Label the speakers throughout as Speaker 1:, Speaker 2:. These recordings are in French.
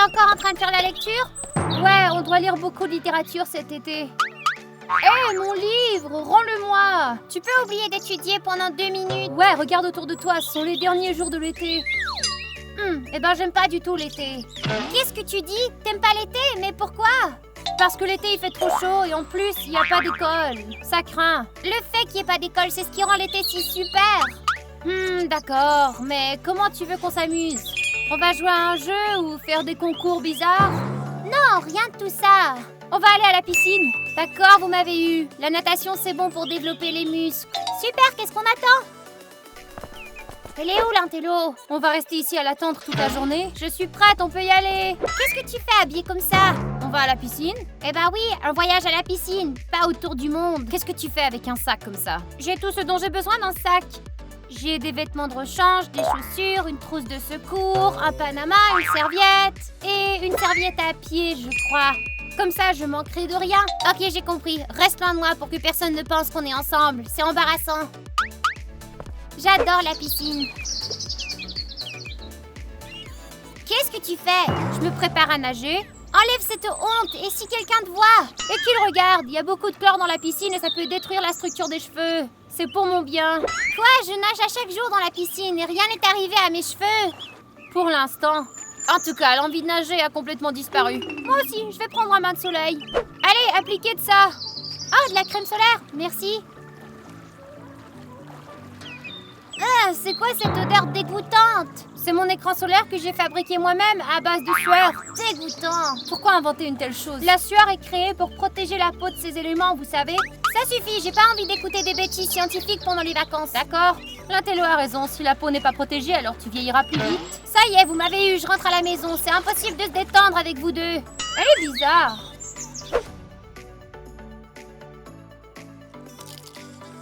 Speaker 1: encore en train de faire la lecture? Ouais, on doit lire beaucoup de littérature cet été. Hé, mon livre, rends-le-moi! Tu peux oublier d'étudier pendant 2 minutes? Ouais, regarde autour de toi, ce sont les derniers jours de l'été. Eh ben, j'aime pas du tout l'été. Qu'est-ce que tu dis? T'aimes pas l'été? Mais pourquoi? Parce que l'été, il fait trop chaud et en plus, il n'y a pas d'école. Ça craint. Le fait qu'il n'y ait pas d'école, c'est ce qui rend l'été si super. D'accord, mais comment tu veux qu'on s'amuse? On va jouer à un jeu ou faire des concours bizarres? Non, rien de tout ça. On va aller à la piscine. D'accord, vous m'avez eu. La natation, c'est bon pour développer les muscles. Super, qu'est-ce qu'on attend? Elle est où l'intello? On va rester ici à l'attendre toute la journée. Je suis prête, on peut y aller. Qu'est-ce que tu fais habillée comme ça? On va à la piscine? Eh ben oui, un voyage à la piscine, pas autour du monde. Qu'est-ce que tu fais avec un sac comme ça? J'ai tout ce dont j'ai besoin dans ce sac. J'ai des vêtements de rechange, des chaussures, une trousse de secours, un panama, une serviette et une serviette à pied, je crois. Comme ça, je manquerai de rien. Ok, j'ai compris. Reste loin de moi pour que personne ne pense qu'on est ensemble. C'est embarrassant. J'adore la piscine. Qu'est-ce que tu fais? Je me prépare à nager. Enlève cette honte et si quelqu'un te voit et qu'il regarde, il y a beaucoup de chlore dans la piscine et ça peut détruire la structure des cheveux. C'est pour mon bien. Quoi? Je nage à chaque jour dans la piscine et rien n'est arrivé à mes cheveux. Pour l'instant. En tout cas, l'envie de nager a complètement disparu. Moi aussi, je vais prendre un bain de soleil. Allez, appliquez de ça. Oh, de la crème solaire. Merci. Ah, c'est quoi cette odeur dégoûtante? C'est mon écran solaire que j'ai fabriqué moi-même à base de sueur. Dégoûtant. Pourquoi inventer une telle chose? La sueur est créée pour protéger la peau de ces éléments, vous savez. Ça suffit, j'ai pas envie d'écouter des bêtises scientifiques pendant les vacances. D'accord? L'intello a raison, si la peau n'est pas protégée, alors tu vieilliras plus vite. Ça y est, vous m'avez eu, je rentre à la maison. C'est impossible de se détendre avec vous deux. Elle est bizarre.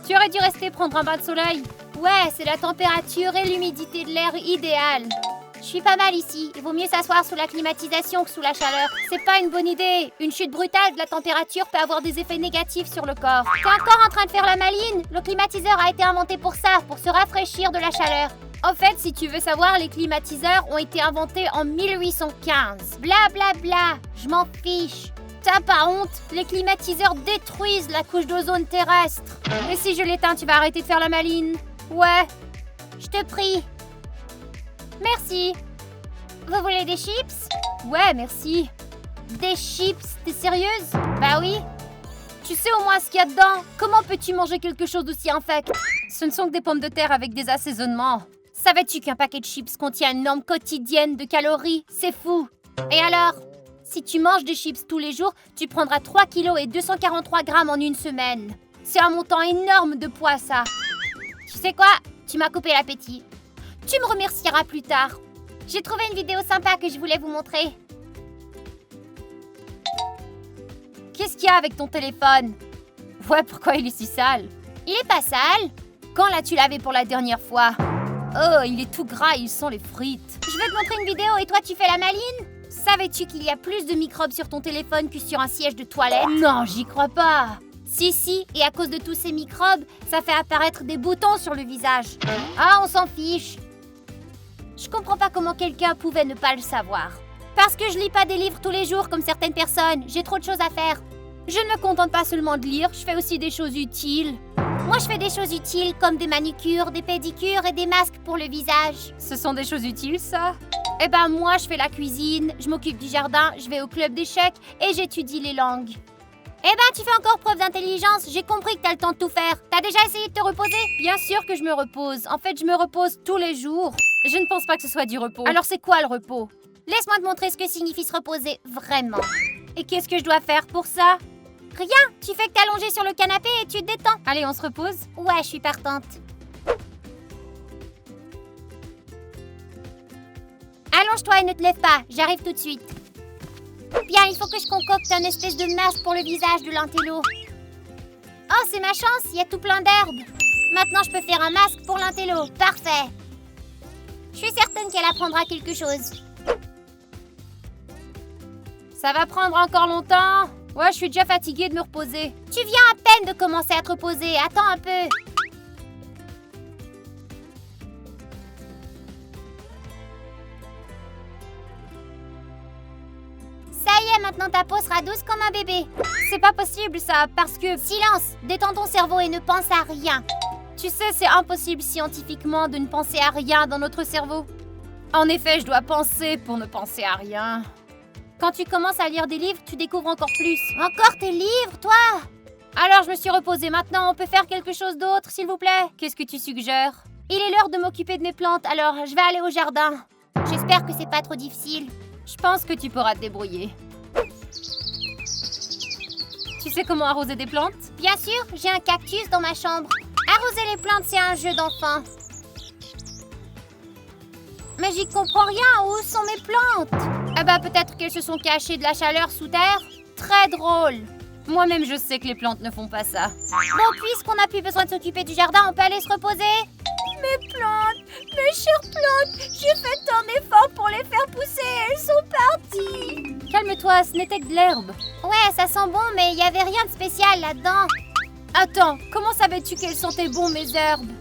Speaker 1: Tu aurais dû rester prendre un bain de soleil. Ouais, c'est la température et l'humidité de l'air idéale. Je suis pas mal ici. Il vaut mieux s'asseoir sous la climatisation que sous la chaleur. C'est pas une bonne idée. Une chute brutale de la température peut avoir des effets négatifs sur le corps. T'es encore en train de faire la maline? Le climatiseur a été inventé pour ça, pour se rafraîchir de la chaleur. En fait, si tu veux savoir, les climatiseurs ont été inventés en 1815. Bla bla bla. Je m'en fiche. T'as pas honte? Les climatiseurs détruisent la couche d'ozone terrestre. Et si je l'éteins, tu vas arrêter de faire la maline? Ouais. Je te prie. Merci. Vous voulez des chips? Ouais, merci. Des chips? T'es sérieuse? Bah oui. Tu sais au moins ce qu'il y a dedans? Comment peux-tu manger quelque chose d'aussi infect? Ce ne sont que des pommes de terre avec des assaisonnements. Savais-tu qu'un paquet de chips contient une norme quotidienne de calories? C'est fou. Et alors? Si tu manges des chips tous les jours, tu prendras 3 kg et 243 grammes en une semaine. C'est un montant énorme de poids, ça. Tu sais quoi? Tu m'as coupé l'appétit. Tu me remercieras plus tard. J'ai trouvé une vidéo sympa que je voulais vous montrer. Qu'est-ce qu'il y a avec ton téléphone? Ouais, pourquoi il est si sale? Il est pas sale. Quand l'as-tu lavé pour la dernière fois? Oh, il est tout gras, il sent les frites. Je vais te montrer une vidéo et toi tu fais la maline? Savais-tu qu'il y a plus de microbes sur ton téléphone que sur un siège de toilette? Non, j'y crois pas. Si, et à cause de tous ces microbes, ça fait apparaître des boutons sur le visage. Ah, on s'en fiche. Je comprends pas comment quelqu'un pouvait ne pas le savoir. Parce que je lis pas des livres tous les jours comme certaines personnes. J'ai trop de choses à faire. Je ne me contente pas seulement de lire, je fais aussi des choses utiles. Moi, je fais des choses utiles comme des manucures, des pédicures et des masques pour le visage. Ce sont des choses utiles, ça? Eh ben, moi, je fais la cuisine, je m'occupe du jardin, je vais au club d'échecs et j'étudie les langues. Eh ben, tu fais encore preuve d'intelligence. J'ai compris que t'as le temps de tout faire. T'as déjà essayé de te reposer? Bien sûr que je me repose. En fait, je me repose tous les jours. Je ne pense pas que ce soit du repos. Alors, c'est quoi le repos? Laisse-moi te montrer ce que signifie se reposer, vraiment. Et qu'est-ce que je dois faire pour ça? Rien. Tu fais que t'es allongé sur le canapé et tu te détends. Allez, on se repose? Ouais, je suis partante. Allonge-toi et ne te lève pas. J'arrive tout de suite. Bien, il faut que je concocte un espèce de masque pour le visage de l'intello. Oh, c'est ma chance, il y a tout plein d'herbes. Maintenant, je peux faire un masque pour l'intello. Parfait. Je suis certaine qu'elle apprendra quelque chose. Ça va prendre encore longtemps. Ouais, je suis déjà fatiguée de me reposer. Tu viens à peine de commencer à te reposer. Attends un peu. maintenant ta peau sera douce comme un bébé. C'est pas possible ça, parce que... Silence! Détends ton cerveau et ne pense à rien. Tu sais, c'est impossible scientifiquement de ne penser à rien dans notre cerveau. En effet, je dois penser pour ne penser à rien. Quand tu commences à lire des livres, tu découvres encore plus. Encore tes livres, toi? Alors, je me suis reposée. Maintenant, on peut faire quelque chose d'autre, s'il vous plaît? Qu'est-ce que tu suggères? Il est l'heure de m'occuper de mes plantes, alors je vais aller au jardin. J'espère que c'est pas trop difficile. Je pense que tu pourras te débrouiller. Tu sais comment arroser des plantes? Bien sûr, j'ai un cactus dans ma chambre. Arroser les plantes, c'est un jeu d'enfant. Mais j'y comprends rien. Où sont mes plantes? Ah bah peut-être qu'elles se sont cachées de la chaleur sous terre. Très drôle. Moi-même, je sais que les plantes ne font pas ça. Bon, puisqu'on n'a plus besoin de s'occuper du jardin, on peut aller se reposer? Mes plantes, mes chères plantes, j'ai fait tant d'efforts pour les faire pousser, elles sont parties. Calme-toi, ce n'était que de l'herbe. Ouais, ça sent bon, mais il n'y avait rien de spécial là-dedans. Attends, comment savais-tu qu'elles sentaient bon, mes herbes?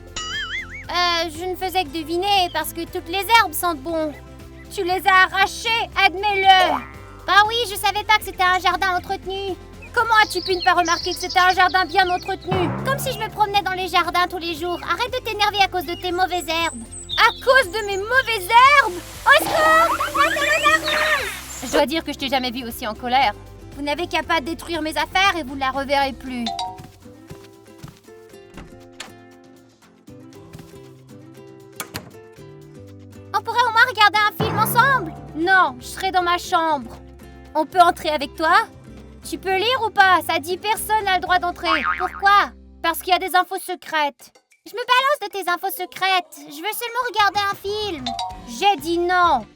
Speaker 1: Je ne faisais que deviner, parce que toutes les herbes sentent bon. Tu les as arrachées, admets-le. Bah oui, je savais pas que c'était un jardin entretenu. Comment as-tu pu ne pas remarquer que c'était un jardin bien entretenu? Comme si je me promenais dans les jardins tous les jours. Arrête de t'énerver à cause de tes mauvaises herbes. À cause de mes mauvaises herbes? Au secours! Je dois dire que je t'ai jamais vu aussi en colère. Vous n'avez qu'à pas détruire mes affaires et vous ne la reverrez plus. On pourrait au moins regarder un film ensemble? Non, je serai dans ma chambre. On peut entrer avec toi? Tu peux lire ou pas? Ça dit personne n'a le droit d'entrer. Pourquoi? Parce qu'il y a des infos secrètes. Je me balance de tes infos secrètes. Je veux seulement regarder un film. J'ai dit non.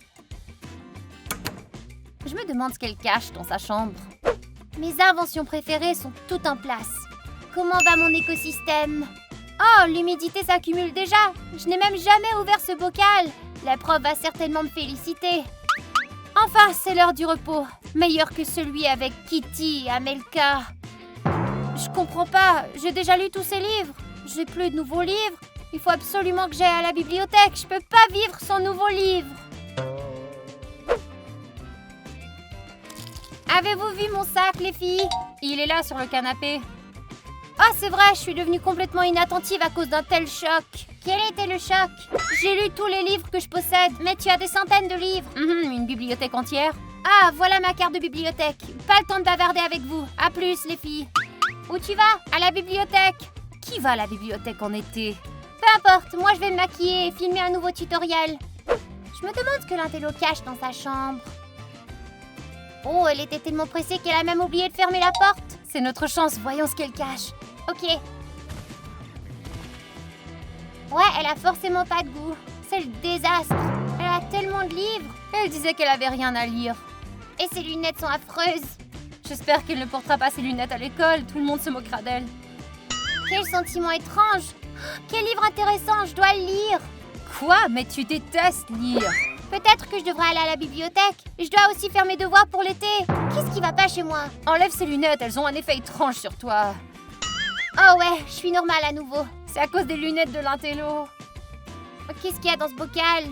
Speaker 1: Je me demande ce qu'elle cache dans sa chambre. Mes inventions préférées sont toutes en place. Comment va mon écosystème? Oh, l'humidité s'accumule déjà. Je n'ai même jamais ouvert ce bocal. La prof va certainement me féliciter. Enfin, c'est l'heure du repos. Meilleur que celui avec Kitty et Amelka. Je comprends pas. J'ai déjà lu tous ces livres. J'ai plus de nouveaux livres. Il faut absolument que j'aille à la bibliothèque. Je peux pas vivre sans nouveaux livres. Avez-vous vu mon sac, les filles? Il est là sur le canapé. Ah, c'est vrai, je suis devenue complètement inattentive à cause d'un tel choc. Quel était le choc? J'ai lu tous les livres que je possède, mais tu as des centaines de livres. Une bibliothèque entière. Ah, voilà ma carte de bibliothèque. Pas le temps de bavarder avec vous. À plus, les filles. Où tu vas? À la bibliothèque. Qui va à la bibliothèque en été? Peu importe, moi je vais me maquiller et filmer un nouveau tutoriel. Je me demande ce que l'intello cache dans sa chambre. Oh, elle était tellement pressée qu'elle a même oublié de fermer la porte. C'est notre chance, voyons ce qu'elle cache. Ok. Ouais, elle a forcément pas de goût. C'est le désastre. Elle a tellement de livres. Elle disait qu'elle avait rien à lire. Et ses lunettes sont affreuses. J'espère qu'elle ne portera pas ses lunettes à l'école. Tout le monde se moquera d'elle. Quel sentiment étrange. Quel livre intéressant, je dois le lire. Quoi? Mais tu détestes lire. Peut-être que je devrais aller à la bibliothèque. Je dois aussi faire mes devoirs pour l'été. Qu'est-ce qui va pas chez moi? Enlève ces lunettes, elles ont un effet étrange sur toi. Oh ouais, je suis normale à nouveau. C'est à cause des lunettes de l'intello. Qu'est-ce qu'il y a dans ce bocal?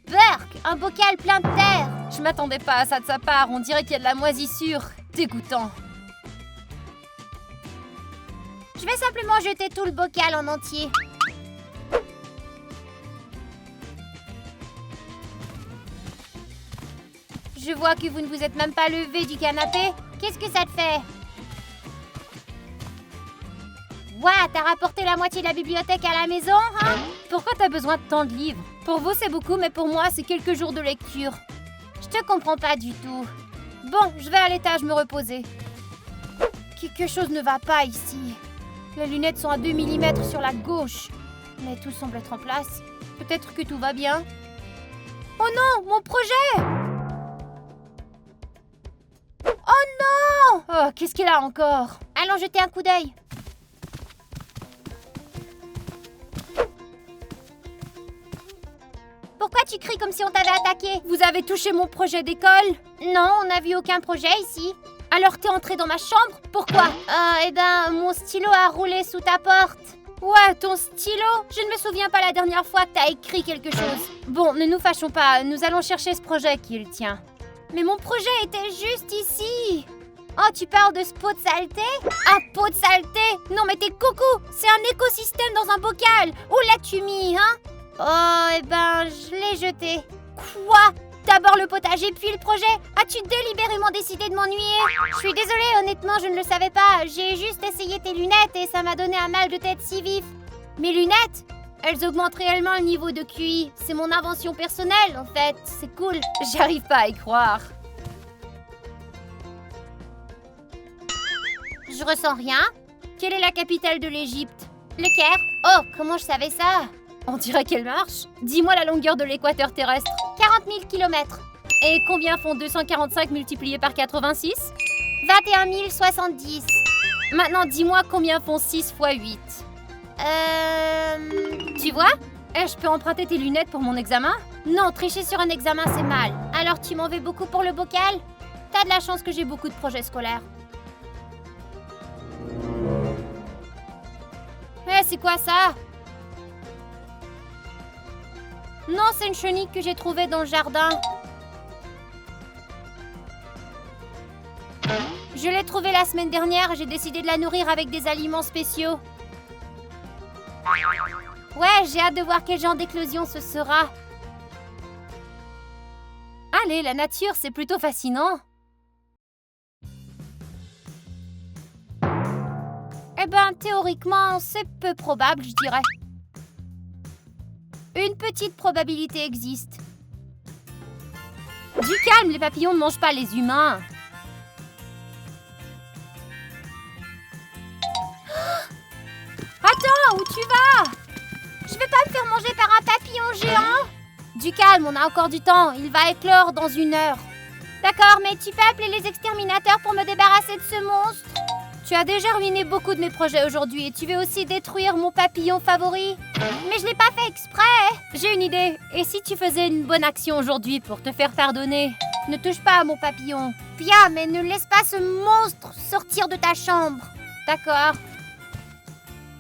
Speaker 1: Burk, un bocal plein de terre. Je m'attendais pas à ça de sa part, on dirait qu'il y a de la moisissure. Dégoûtant. Je vais simplement jeter tout le bocal en entier. Je vois que vous ne vous êtes même pas levé du canapé. Qu'est-ce que ça te fait? Ouah, t'as rapporté la moitié de la bibliothèque à la maison, hein? Pourquoi t'as besoin de tant de livres? Pour vous, c'est beaucoup, mais pour moi, c'est quelques jours de lecture. Je te comprends pas du tout. Bon, je vais à l'étage me reposer. Quelque chose ne va pas ici. Les lunettes sont à 2 mm sur la gauche. Mais tout semble être en place. Peut-être que tout va bien. Oh non, mon projet! Oh non! Oh, qu'est-ce qu'il a encore? Allons jeter un coup d'œil. Pourquoi tu cries comme si on t'avait attaqué? Vous avez touché mon projet d'école? Non, on n'a vu aucun projet ici. Alors t'es entré dans ma chambre? Pourquoi? Eh ben, mon stylo a roulé sous ta porte. Ouais, ton stylo? Je ne me souviens pas la dernière fois que t'as écrit quelque chose. Bon, ne nous fâchons pas, nous allons chercher ce projet qui est le tien. Mais mon projet était juste ici. Oh, tu parles de ce pot de saleté? Un pot de saleté? Non mais t'es coucou, c'est un écosystème dans un bocal. Où l'as-tu mis, hein? Oh, je l'ai jeté. Quoi? D'abord le potage et puis le projet? As-tu délibérément décidé de m'ennuyer? Je suis désolée, honnêtement, je ne le savais pas. J'ai juste essayé tes lunettes et ça m'a donné un mal de tête si vif. Mes lunettes? Elles augmentent réellement le niveau de QI. C'est mon invention personnelle, en fait. C'est cool. J'arrive pas à y croire. Je ressens rien. Quelle est la capitale de l'Égypte? Le Caire. Oh, comment je savais ça? On dirait qu'elle marche. Dis-moi la longueur de l'équateur terrestre. 40 000 km. Et combien font 245 multiplié par 86? 21 070. Maintenant, dis-moi combien font 6 fois 8. Tu vois? Je peux emprunter tes lunettes pour mon examen? Non, tricher sur un examen, c'est mal. Alors, tu m'en veux beaucoup pour le bocal? T'as de la chance que j'ai beaucoup de projets scolaires. C'est quoi ça? Non, c'est une chenille que j'ai trouvée dans le jardin. Je l'ai trouvée la semaine dernière et j'ai décidé de la nourrir avec des aliments spéciaux. Ouais, j'ai hâte de voir quel genre d'éclosion ce sera. Allez, la nature, c'est plutôt fascinant. Théoriquement, c'est peu probable, je dirais. Une petite probabilité existe. Du calme, les papillons ne mangent pas les humains. Attends, où tu vas? Je vais pas me faire manger par un papillon géant. Du calme, on a encore du temps. Il va éclore dans 1 heure. D'accord, mais tu peux appeler les exterminateurs pour me débarrasser de ce monstre? Tu as déjà ruiné beaucoup de mes projets aujourd'hui et tu veux aussi détruire mon papillon favori? Mais je l'ai pas fait exprès! J'ai une idée. Et si tu faisais une bonne action aujourd'hui pour te faire pardonner? Ne touche pas à mon papillon. Pia, mais ne laisse pas ce monstre sortir de ta chambre. D'accord.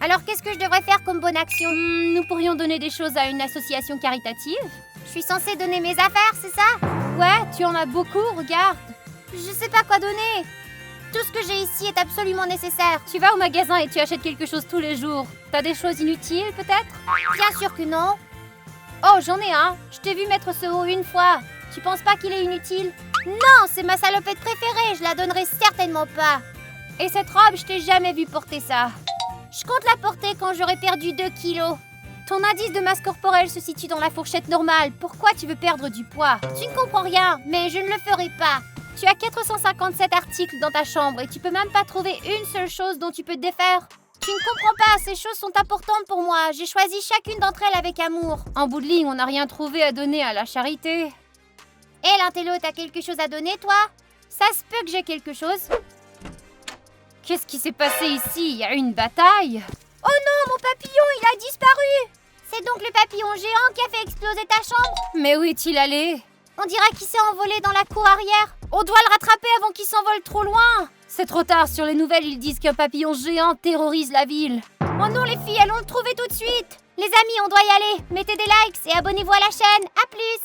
Speaker 1: Alors qu'est-ce que je devrais faire comme bonne action? Nous pourrions donner des choses à une association caritative. Je suis censée donner mes affaires, c'est ça? Ouais, tu en as beaucoup, regarde. Je sais pas quoi donner. Tout ce que j'ai ici est absolument nécessaire. Tu vas au magasin et tu achètes quelque chose tous les jours. T'as des choses inutiles, peut-être? Bien sûr que non. Oh, j'en ai un. Je t'ai vu mettre ce haut une fois. Tu penses pas qu'il est inutile? Non, c'est ma salopette préférée. Je la donnerai certainement pas. Et cette robe, je t'ai jamais vu porter ça. Je compte la porter quand j'aurai perdu 2 kilos. Ton indice de masse corporelle se situe dans la fourchette normale. Pourquoi tu veux perdre du poids? Tu ne comprends rien, mais je ne le ferai pas. Tu as 457 articles dans ta chambre et tu peux même pas trouver une seule chose dont tu peux te défaire. Tu ne comprends pas, ces choses sont importantes pour moi. J'ai choisi chacune d'entre elles avec amour. En bout de ligne, on n'a rien trouvé à donner à la charité. Et l'intello, t'as quelque chose à donner, toi? Ça se peut que j'ai quelque chose. Qu'est-ce qui s'est passé ici? Il y a eu une bataille? Oh non, mon papillon, il a disparu! C'est donc le papillon géant qui a fait exploser ta chambre? Mais où est-il allé? On dirait qu'il s'est envolé dans la cour arrière. On doit le rattraper avant qu'il s'envole trop loin. C'est trop tard, sur les nouvelles, ils disent qu'un papillon géant terrorise la ville. Oh non, les filles, allons le trouver tout de suite. Les amis, on doit y aller. Mettez des likes et abonnez-vous à la chaîne. À plus.